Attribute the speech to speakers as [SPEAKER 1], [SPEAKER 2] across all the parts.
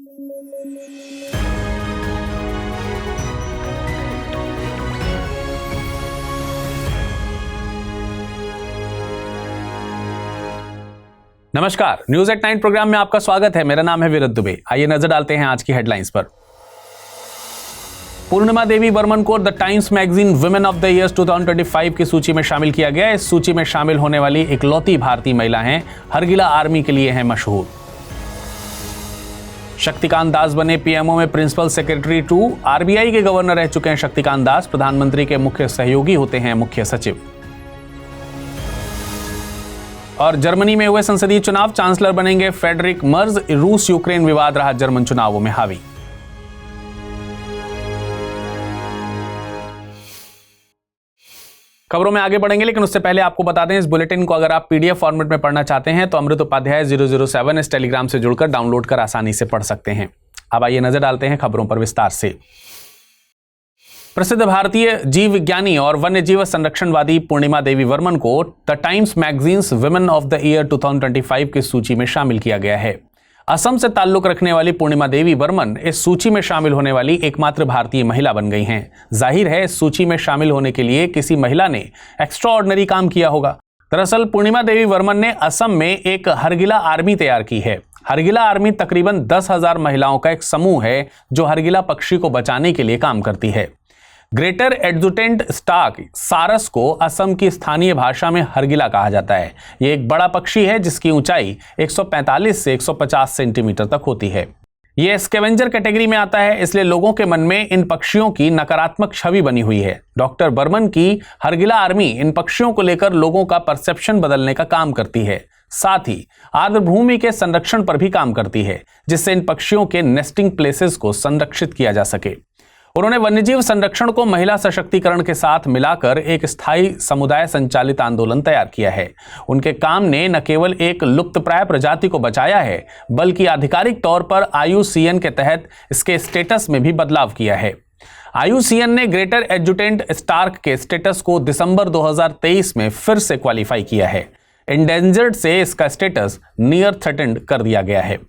[SPEAKER 1] नमस्कार, news at 9 programme में आपका स्वागत है। मेरा नाम है विरत दुबे। आइए नजर डालते हैं आज की हेडलाइंस पर। पूर्णिमा देवी वर्मन को the times magazine women of the year 2025 की सूची में शामिल किया गया। इस सूची में शामिल होने वाली इकलौती भारतीय महिला हैं। हरगिला आर्मी के लिए हैं मशहूर। शक्तिकांत दास बने पीएमओ में प्रिंसिपल सेक्रेटरी 2। आरबीआई के गवर्नर रह चुके हैं शक्तिकांत दास। प्रधानमंत्री के मुख्य सहयोगी होते हैं मुख्य सचिव। और जर्मनी में हुए संसदीय चुनाव, चांसलर बनेंगे फ्रेडरिक मर्ज। रूस यूक्रेन विवाद रहा जर्मन चुनावों में हावी। खबरों में आगे बढ़ेंगे, लेकिन उससे पहले आपको बता दें, इस बुलेटिन को अगर आप पीडीएफ फॉर्मेट में पढ़ना चाहते हैं तो अमृत उपाध्याय 007 इस टेलीग्राम से जुड़कर डाउनलोड कर आसानी से पढ़ सकते हैं। अब आइए नजर डालते हैं खबरों पर विस्तार से। प्रसिद्ध भारतीय जीव विज्ञानी और वन्य जीव संरक्षणवादी पूर्णिमा देवी वर्मन को the times magazines women of the year 2025 की सूची में शामिल किया गया है। असम से ताल्लुक रखने वाली पूर्णिमा देवी वर्मन इस सूची में शामिल होने वाली एकमात्र भारतीय महिला बन गई हैं। जाहिर है, इस सूची में शामिल होने के लिए किसी महिला ने एक्स्ट्राऑर्डिनरी काम किया होगा। दरअसल पूर्णिमा देवी वर्मन ने असम में एक हरगिला आर्मी तैयार की है। हरगिला आर्मी तकरीबन 10,000 महिलाओं का एक समूह है जो हरगिला पक्षी को बचाने के लिए काम करती है। ग्रेटर एडजुटेंट स्टार्क सारस को असम की स्थानीय भाषा में हरगिला कहा जाता है। यह एक बड़ा पक्षी है जिसकी ऊंचाई 145 से 150 सेंटीमीटर तक होती है। यह स्कैवेंजर कैटेगरी में आता है, इसलिए लोगों के मन में इन पक्षियों की नकारात्मक छवि बनी हुई है। डॉक्टर बर्मन की हरगिला आर्मी इन पक्षियों को लेकर लोगों का परसेप्शन बदलने का काम करती है। साथ ही आर्द्रभूमि के संरक्षण पर भी काम करती है, जिससे इन पक्षियों के नेस्टिंग प्लेसेस को संरक्षित किया जा सके। उन्होंने वन्यजीव संरक्षण को महिला सशक्तिकरण के साथ मिलाकर एक स्थायी समुदाय संचालित आंदोलन तैयार किया है। उनके काम ने न केवल एक लुप्तप्राय प्रजाति को बचाया है, बल्कि आधिकारिक तौर पर IUCN के तहत इसके स्टेटस में भी बदलाव किया है। IUCN ने ग्रेटर एडजुटेंट स्टार्क के स्टेटस को दिसंबर 2023 में फिर से क्वालिफाई किया है। एंडेंजर्ड से इसका स्टेटस नियर थ्रेटेंड कर दिया गया है।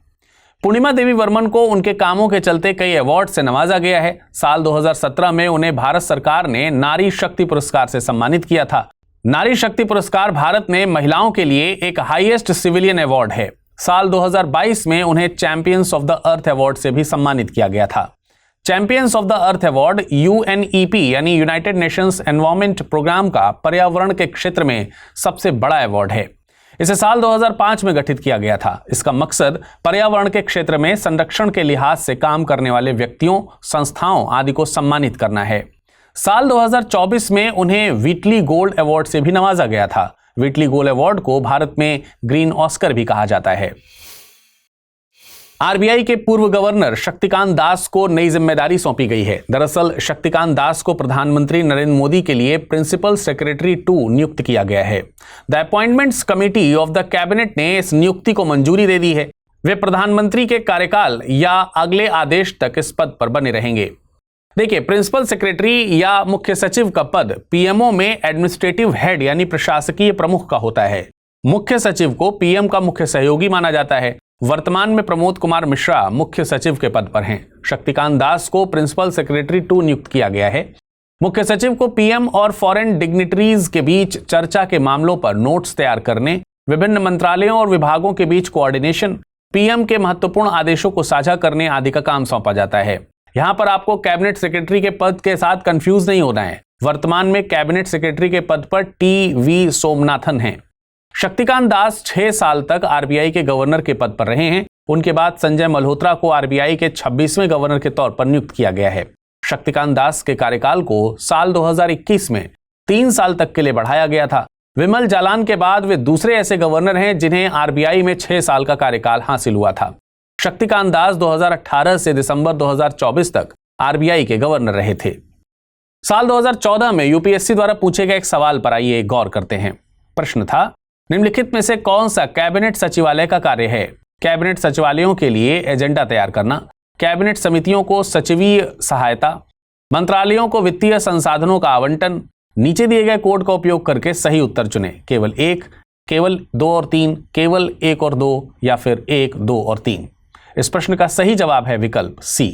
[SPEAKER 1] पूर्णिमा देवी वर्मन को उनके कामों के चलते कई अवार्ड से नवाजा गया है। साल 2017 में उन्हें भारत सरकार ने नारी शक्ति पुरस्कार से सम्मानित किया था। नारी शक्ति पुरस्कार भारत में महिलाओं के लिए एक हाईएस्ट सिविलियन अवार्ड है। साल 2022 में उन्हें champions of the earth award से भी सम्मानित किया गया था। Champions of the earth award UNEP यानी यूनाइटेड नेशंस एनवायरनमेंट प्रोग्राम का पर्यावरण के क्षेत्र में सबसे बड़ा अवार्ड है। इसे साल 2005 में गठित किया गया था। इसका मकसद पर्यावरण के क्षेत्र में संरक्षण के लिहाज से काम करने वाले व्यक्तियों, संस्थाओं आदि को सम्मानित करना है। साल 2024 में उन्हें व्हीटली गोल्ड अवार्ड से भी नवाजा गया था। व्हीटली गोल्ड अवार्ड को भारत में ग्रीन ऑस्कर भी कहा जाता है। आरबीआई के पूर्व गवर्नर शक्तिकांत दास को नई जिम्मेदारी सौंपी गई है। दरअसल शक्तिकांत दास को प्रधानमंत्री नरेंद्र मोदी के लिए प्रिंसिपल सेक्रेटरी 2 नियुक्त किया गया है। The appointments committee of the cabinet ने इस नियुक्ति को मंजूरी दे दी है। वे प्रधानमंत्री के कार्यकाल या अगले आदेश तक इस पद पर बने रहेंगे। देखिए, प्रिंसिपल सेक्रेटरी या मुख्य सचिव का पद पीएमओ में एडमिनिस्ट्रेटिव हेड यानी प्रशासकीय प्रमुख का होता है। मुख्य सचिव को पीएम का मुख्य सहयोगी माना जाता है। वर्तमान में प्रमोद कुमार मिश्रा मुख्य सचिव के पद पर हैं। शक्तिकांत दास को प्रिंसिपल सेक्रेटरी 2 नियुक्त किया गया है। मुख्य सचिव को पीएम और फॉरेन डिग्निटरीज के बीच चर्चा के मामलों पर नोट्स तैयार करने, विभिन्न मंत्रालयों और विभागों के बीच कोऑर्डिनेशन, पीएम के महत्वपूर्ण आदेशों को साझा करने आदि का काम सौंपा जाता है। यहां पर आपको कैबिनेट सेक्रेटरी के पद के साथ कंफ्यूज नहीं होना है। वर्तमान में कैबिनेट सेक्रेटरी के पद पर टी.वी. सोमनाथन हैं। शक्तिकांत दास 6 साल तक आरबीआई के गवर्नर के पद पर रहे हैं। उनके बाद संजय मल्होत्रा को आरबीआई के 26वें गवर्नर के तौर पर नियुक्त किया गया है। शक्तिकांत दास के कार्यकाल को साल 2021 में 3 साल तक के लिए बढ़ाया गया था। विमल जालान के बाद वे दूसरे ऐसे गवर्नर हैं जिन्हें आरबीआई में 6 साल का कार्यकाल हासिल हुआ था। शक्तिकांत दास 2018 से दिसंबर 2024 तक आरबीआई के गवर्नर रहे थे। साल 2014 में यूपीएससी द्वारा पूछे गए एक सवाल पर आइए गौर करते हैं। प्रश्न था, निम्नलिखित में से कौन सा कैबिनेट सचिवालय का कार्य है? कैबिनेट सचिवालयों के लिए एजेंडा तैयार करना, कैबिनेट समितियों को सचिवीय सहायता, मंत्रालयों को वित्तीय संसाधनों का आवंटन। नीचे दिए गए कोड का उपयोग करके सही उत्तर चुनें। केवल 1, केवल 2 और 3, केवल 1 और 2 या फिर 1, 2 और 3। इस प्रश्न का सही जवाब है विकल्प सी।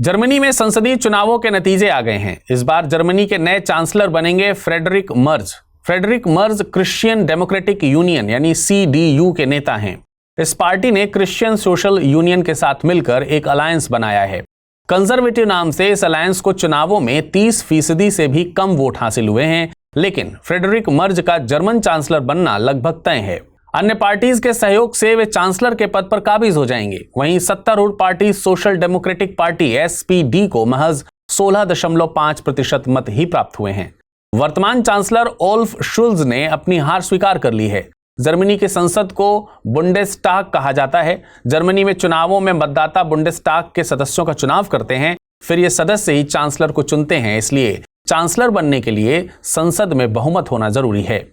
[SPEAKER 1] जर्मनी में संसदीय चुनावों के नतीजे आ गए हैं। इस बार जर्मनी के नए चांसलर बनेंगे Friedrich Merz. Friedrich Merz Christian democratic union यानी CDU के नेता हैं। इस पार्टी ने क्रिश्चियन सोशल यूनियन के साथ मिलकर एक अलायंस बनाया है। कंजर्वेटिव नाम से इस अलायंस को चुनावों में 30% से भी कम वोट हासिल हुए हैं, लेकिन फ्रेडरिक मर्ज का जर्मन चांसलर बनना लगभग तय है। अन्य पार्टीज के सहयोग से वे चांसलर के पद पर काबिज हो जाएंगे। वहीं सत्तारूढ़ party social democratic party SPD को महज 16.5% मत ही प्राप्त हुए हैं। वर्तमान चांसलर ओल्फ शुल्ज ने अपनी हार स्वीकार कर ली है। जर्मनी की संसद को बुंडेस्टाग कहा जाता है। जर्मनी में चुनावों में मतदाता बुंडेस्टाग के सदस्यों का चुनाव करते हैं, फिर ये सदस्य ही चांसलर को चुनते हैं। इसलिए चांसलर बनने के लिए संसद में बहुमत होना जरूरी है।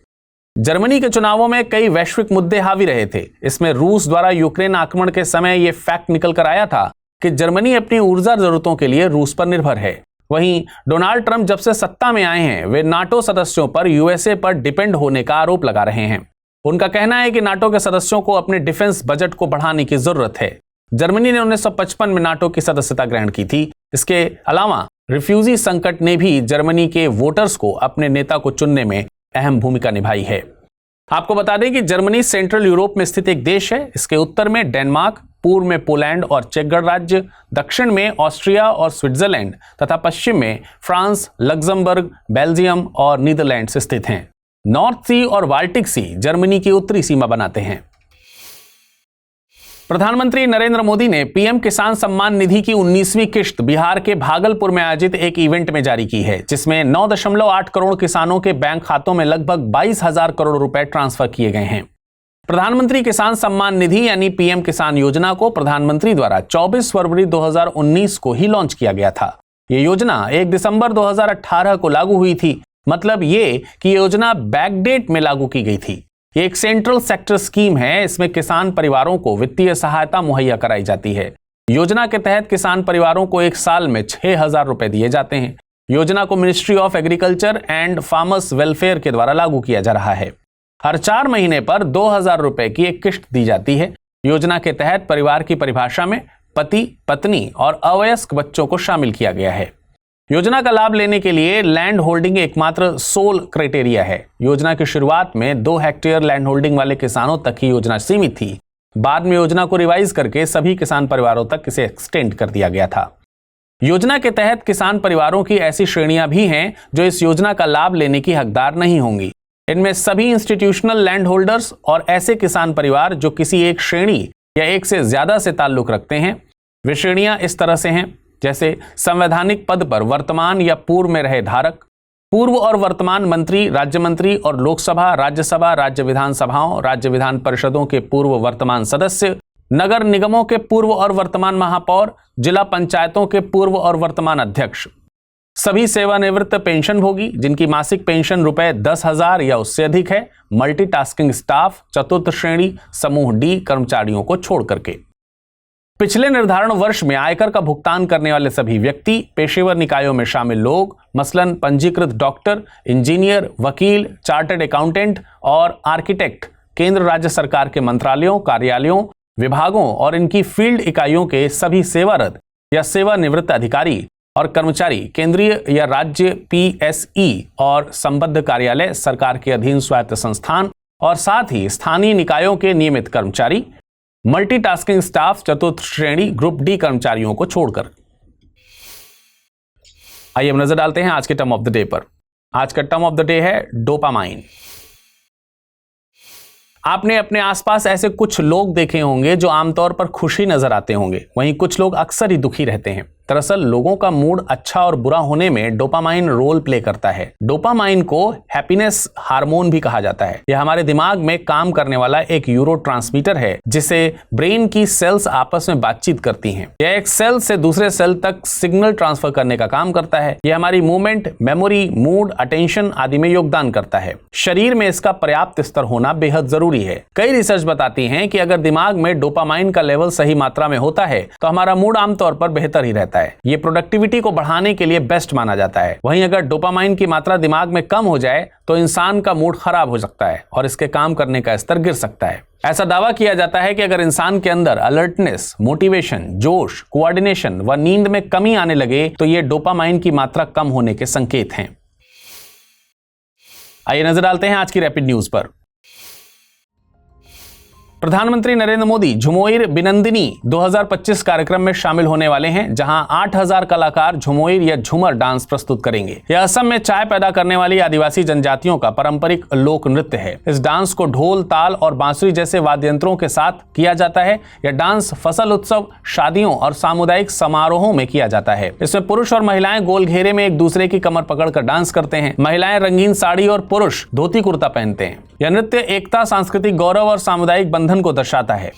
[SPEAKER 1] जर्मनी के चुनावों में कई वैश्विक मुद्दे हावी रहे थे। इसमें रूस द्वारा यूक्रेन आक्रमण के समय यह फैक्ट निकल कर आया था कि जर्मनी अपनी ऊर्जा जरूरतों के लिए रूस पर निर्भर है। वहीं डोनाल्ड ट्रंप जब से सत्ता में आए हैं, वे नाटो सदस्यों पर USA पर डिपेंड होने का आरोप लगा रहे हैं। उनका कहना है कि नाटो के सदस्यों को अपने डिफेंस बजट को बढ़ाने की जरूरत है। जर्मनी ने 1955 में नाटो की सदस्यता ग्रहण की थी। इसके अलावा रिफ्यूजी संकट ने भी जर्मनी के वोटर्स को अपने नेता को चुनने में अहम भूमिका निभाई है। आपको बता दें कि जर्मनी सेंट्रल यूरोप में स्थित एक देश है। इसके उत्तर में डेनमार्क, पूर्व में पोलैंड और चेक गणराज्य, दक्षिण में ऑस्ट्रिया और स्विट्जरलैंड तथा पश्चिम में फ्रांस, लग्जमबर्ग, बेल्जियम और नीदरलैंड्स स्थित हैं। नॉर्थ सी और बाल्टिक सी जर्मनी की उत्तरी सीमा बनाते हैं। प्रधानमंत्री नरेंद्र मोदी ने पीएम किसान सम्मान निधि की 19वीं किश्त बिहार के भागलपुर में आयोजित एक इवेंट में जारी की है, जिसमें 9.8 करोड़ किसानों के बैंक खातों में लगभग 22,000 करोड़ रुपए ट्रांसफर किए गए हैं। प्रधानमंत्री किसान सम्मान निधि यानी पीएम किसान योजना को प्रधानमंत्री द्वारा 24 फरवरी 2019 को ही लॉन्च किया गया था। ये योजना 1 दिसंबर 2018 को लागू हुई थी। मतलब ये कि ये योजना बैकडेट में लागू की गई थी। ये एक सेंट्रल सेक्टर स्कीम है। इसमें किसान परिवारों को वित्तीय सहायता मुहैया कराई जाती है। योजना के तहत किसान परिवारों को एक साल में 6,000 रुपए दिए जाते हैं। योजना को ministry of agriculture and farmers welfare के द्वारा लागू किया जा रहा है। हर 4 महीने पर 2,000 रुपए की एक किश्त दी जाती है। योजना के तहत परिवार की परिभाषा में पति, पत्नी और अवयस्क बच्चों को शामिल किया गया है। योजना का लाभ लेने के लिए लैंड होल्डिंग एकमात्र सोल क्राइटेरिया है। योजना की शुरुआत में 2 हेक्टेयर लैंड होल्डिंग वाले किसानों तक ही योजना सीमित थी। बाद में योजना को रिवाइज करके सभी किसान परिवारों तक इसे एक्सटेंड कर दिया गया था। योजना के तहत किसान परिवारों की ऐसी श्रेणियां भी हैं जो इस योजना का लाभ लेने की हकदार नहीं होंगी। इनमें सभी इंस्टीट्यूशनल लैंड होल्डर्स और ऐसे किसान परिवार जो किसी एक श्रेणी या एक से ज्यादा से ताल्लुक रखते हैं। वे श्रेणियां इस तरह से हैं, जैसे संवैधानिक पद पर वर्तमान या पूर्व में रहे धारक, पूर्व और वर्तमान मंत्री, राज्य मंत्री और लोकसभा, राज्यसभा, राज्य विधानसभाओं, राज्य विधान परिषदों के पूर्व वर्तमान सदस्य, नगर निगमों के पूर्व और वर्तमान महापौर, जिला पंचायतों के पूर्व और वर्तमान अध्यक्ष, सभी सेवानिवृत्त पेंशन भोगी जिनकी मासिक पेंशन रुपए 10,000 या उससे अधिक है, मल्टीटास्किंग स्टाफ, चतुर्थ श्रेणी समूह D कर्मचारियों को छोड़ करके। पिछले निर्धारण वर्ष में आयकर का भुगतान करने वाले सभी व्यक्ति, पेशेवर निकायों में शामिल लोग, मसलन पंजीकृत डॉक्टर, इंजीनियर, वकील, चार्टर्ड अकाउंटेंट और आर्किटेक्ट, केंद्र राज्य सरकार के मंत्रालयों, कार्यालयों, विभागों और इनकी फील्ड इकाइयों के सभी सेवारत या सेवानिवृत्त अधिकारी और कर्मचारी, केंद्रीय या राज्य PSE और संबद्ध कार्यालय, सरकार के अधीन स्वायत्त संस्थान और साथ ही स्थानीय निकायों के नियमित कर्मचारी, मल्टीटास्किंग स्टाफ, चतुर्थ श्रेणी ग्रुप D कर्मचारियों को छोड़कर। आइए हम नजर डालते हैं आज के टर्म ऑफ द डे पर। आज का टर्म ऑफ द डे है डोपामाइन। आपने अपने आसपास ऐसे कुछ लोग देखे होंगे जो आमतौर पर खुशी नजर आते होंगे, वहीं कुछ लोग अक्सर ही दुखी रहते हैं। दरअसल लोगों का मूड अच्छा और बुरा होने में डोपामाइन रोल प्ले करता है। डोपामाइन को हैप्पीनेस हार्मोन भी कहा जाता है। यह हमारे दिमाग में काम करने वाला एक न्यूरोट्रांसमीटर है जिसे ब्रेन की सेल्स आपस में बातचीत करती हैं। यह एक सेल से दूसरे सेल तक सिग्नल ट्रांसफर करने का काम करता है। यह हमारी मूवमेंट, मेमोरी, मूड, अटेंशन आदि में योगदान करता है। शरीर में इसका पर्याप्त स्तर होना बेहद जरूरी है। कई रिसर्च बताती हैं कि अगर दिमाग में डोपामाइन का लेवल सही मात्रा में होता है तो हमारा मूड आमतौर पर बेहतर ही रहता है। जाता है। ये प्रोडक्टिविटी को बढ़ाने के लिए बेस्ट माना जाता है। वहीं अगर डोपामाइन की मात्रा दिमाग में कम हो जाए तो इंसान का मूड खराब हो सकता है और इसके काम करने का स्तर गिर सकता है। ऐसा दावा किया जाता है कि अगर इंसान के अंदर अलर्टनेस, मोटिवेशन, जोश, कोऑर्डिनेशन व नींद में कमी आने लगे तो ये डोपामाइन की मात्रा कम होने के संकेत हैं। आइए नजर डालते हैं आज की रैपिड न्यूज पर। प्रधानमंत्री नरेंद्र मोदी झुमोइर बिनंदिनी 2025 कार्यक्रम में शामिल होने वाले हैं, जहां 8000 कलाकार झुमोइर या झूमर डांस प्रस्तुत करेंगे। यह असम में चाय पैदा करने वाली आदिवासी जनजातियों का पारंपरिक लोक नृत्य है। इस डांस को ढोल, ताल और बांसुरी जैसे वाद्य यंत्रों के साथ किया जाता है। यह डांस फसल उत्सव, शादियों और सामुदायिक समारोहों में किया जाता है। इसमें पुरुष और महिलाएं गोल घेरे में एक दूसरे की कमर पकड़कर डांस करते हैं। महिलाएं रंगीन साड़ी और पुरुष धोती कुर्ता पहनते हैं। यह नृत्य एकता, सांस्कृतिक गौरव और सामुदायिक बंधन को दर्शाता है।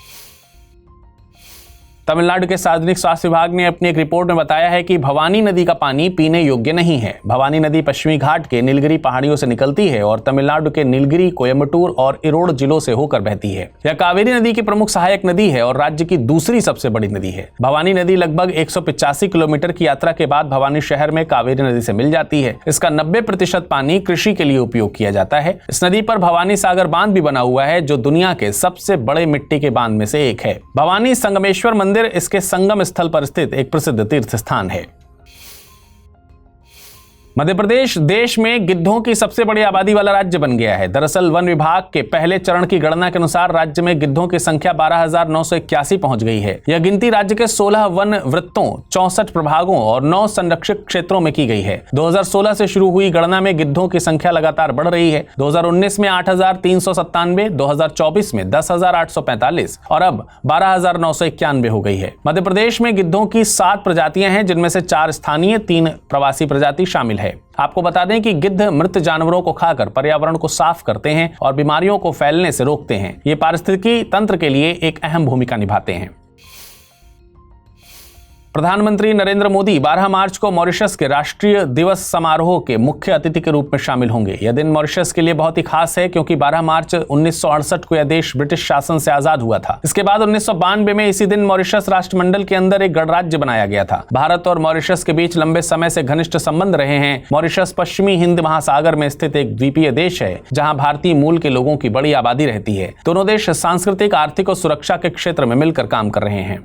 [SPEAKER 1] तमिलनाडु के सार्वजनिक स्वास्थ्य विभाग ने अपनी एक रिपोर्ट में बताया है कि भवानी नदी का पानी पीने योग्य नहीं है। भवानी नदी पश्चिमी घाट के नीलगिरी पहाड़ियों से निकलती है और तमिलनाडु के नीलगिरी, कोयम्बटूर और इरोड जिलों से होकर बहती है। यह कावेरी नदी की प्रमुख सहायक नदी है और राज्य की दूसरी सबसे बड़ी नदी है। भवानी नदी लगभग 185 किलोमीटर की यात्रा के बाद भवानी शहर में कावेरी नदी से मिल जाती है। इसका 90% पानी कृषि के लिए उपयोग किया जाता है। इस नदी पर भवानी सागर बांध भी बना हुआ है, जो दुनिया के सबसे बड़े मिट्टी के बांध में से एक है। भवानी संगमेश्वर मंदिर इसके संगम स्थल पर स्थित एक प्रसिद्ध तीर्थ स्थान है। मध्य प्रदेश देश में गिद्धों की सबसे बड़ी आबादी वाला राज्य बन गया है। दरअसल वन विभाग के पहले चरण की गणना के अनुसार राज्य में गिद्धों की संख्या 12,981 पहुंच गई है। यह गिनती राज्य के 16 वन वृत्तों, 64 प्रभागों और 9 संरक्षित क्षेत्रों में की गई है। 2016 से शुरू हुई गणना में गिद्धों की संख्या लगातार बढ़ रही है। 2019 में 8,397, 2024 में 10,845 और अब 12,991 हो गई है। मध्य प्रदेश में गिद्धों की 7 प्रजातियां हैं, जिनमें से 4 स्थानीय, 3 प्रवासी प्रजाति शामिल है। आपको बता दें कि गिद्ध मृत जानवरों को खाकर पर्यावरण को साफ करते हैं और बीमारियों को फैलने से रोकते हैं। ये पारिस्थितिकी तंत्र के लिए एक अहम भूमिका निभाते हैं। प्रधानमंत्री नरेंद्र मोदी 12 मार्च को मॉरिशस के राष्ट्रीय दिवस समारोह के मुख्य अतिथि के रूप में शामिल होंगे। यह दिन मॉरिशस के लिए बहुत ही खास है, क्योंकि 12 मार्च 1968 को यह देश ब्रिटिश शासन से आजाद हुआ था। इसके बाद 1992 में इसी दिन मॉरिशस राष्ट्रमंडल के अंदर एक गणराज्य बनाया गया था। भारत और मॉरिशस के बीच लंबे समय से घनिष्ठ संबंध रहे हैं। मॉरिशस पश्चिमी हिंद महासागर में स्थित एक द्वीपीय देश है, जहां भारतीय मूल के लोगों की बड़ी आबादी रहती है। दोनों देश सांस्कृतिक, आर्थिक और सुरक्षा के क्षेत्र में मिलकर काम कर रहे हैं।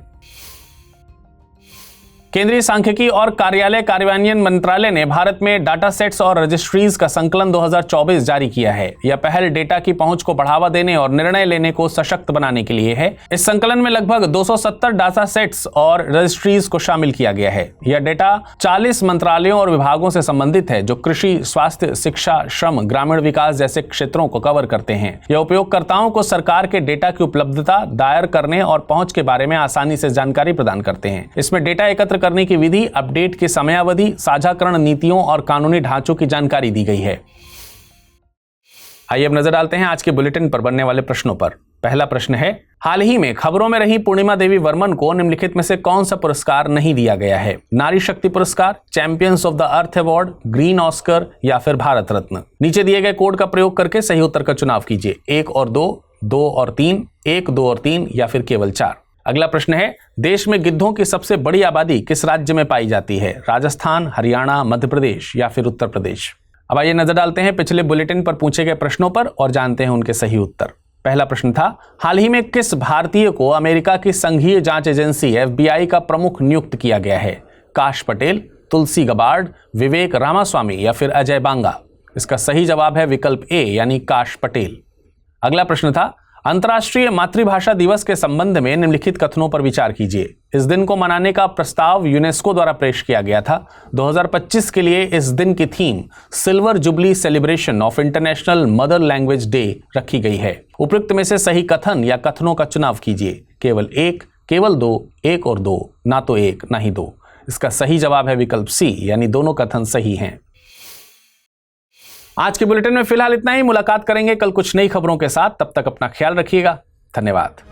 [SPEAKER 1] केंद्रीय सांख्यिकी और कार्यालय कार्यान्वयन मंत्रालय ने भारत में डाटा सेट्स और रजिस्ट्रीज का संकलन 2024 जारी किया है। यह पहल डेटा की पहुंच को बढ़ावा देने और निर्णय लेने को सशक्त बनाने के लिए है। इस संकलन में लगभग 270 डाटा सेट्स और रजिस्ट्रीज को शामिल किया गया है। यह डेटा 40 मंत्रालयों और विभागों से संबंधित है, जो कृषि, स्वास्थ्य, शिक्षा, श्रम, ग्रामीण विकास जैसे क्षेत्रों को कवर करते हैं। यह उपयोगकर्ताओं को सरकार के डेटा की उपलब्धता, दायर करने और पहुंच के बारे में आसानी से जानकारी प्रदान करते हैं। इसमें डेटा एकत्र करने की विधि, अपडेट की समयावधि, साझाकरण नीतियों और कानूनी ढांचों की जानकारी दी गई है। आइए अब नजर डालते हैं आज के बुलेटिन पर बनने वाले प्रश्नों पर। पहला प्रश्न है, हाल ही में खबरों में रही पूर्णिमा देवी वर्मन को निम्नलिखित में से कौन सा पुरस्कार नहीं दिया गया है? नारी शक्ति पुरस्कार, champions of the earth award, green Oscar या फिर भारत रत्न। नीचे दिए गए कोड का प्रयोग करके सही उत्तर का चुनाव कीजिए। 1 और 2, 2 और 3, 1, 2 और 3 या फिर केवल 4। अगला प्रश्न है, देश में गिद्धों की सबसे बड़ी आबादी किस राज्य में पाई जाती है? राजस्थान, हरियाणा, मध्य प्रदेश या फिर उत्तर प्रदेश। अब आइए नजर डालते हैं पिछले बुलेटिन पर पूछे गए प्रश्नों पर और जानते हैं उनके सही उत्तर। पहला प्रश्न था, हाल ही में किस भारतीय को अमेरिका की संघीय जांच एजेंसी FBI का प्रमुख नियुक्त किया गया है? काश पटेल, तुलसी गबार्ड, विवेक रामास्वामी या फिर अजय बांगा। इसका सही जवाब है विकल्प ए, यानी काश पटेल। अगला प्रश्न था, अंतर्राष्ट्रीय मातृभाषा दिवस के संबंध में निम्नलिखित कथनों पर विचार कीजिए। इस दिन को मनाने का प्रस्ताव यूनेस्को द्वारा पेश किया गया था। 2025 के लिए इस दिन की theme silver jubilee celebration of international mother language day रखी गई है। उपयुक्त में से सही कथन या कथनों का चुनाव कीजिए। केवल 1, केवल 2, 1 और 2, ना तो 1 ना ही 2। इसका सही जवाब है विकल्प सी, यानी दोनों कथन सही हैं। आज के बुलेटिन में फिलहाल इतना ही। मुलाकात करेंगे कल कुछ नई खबरों के साथ। तब तक अपना ख्याल रखिएगा। धन्यवाद।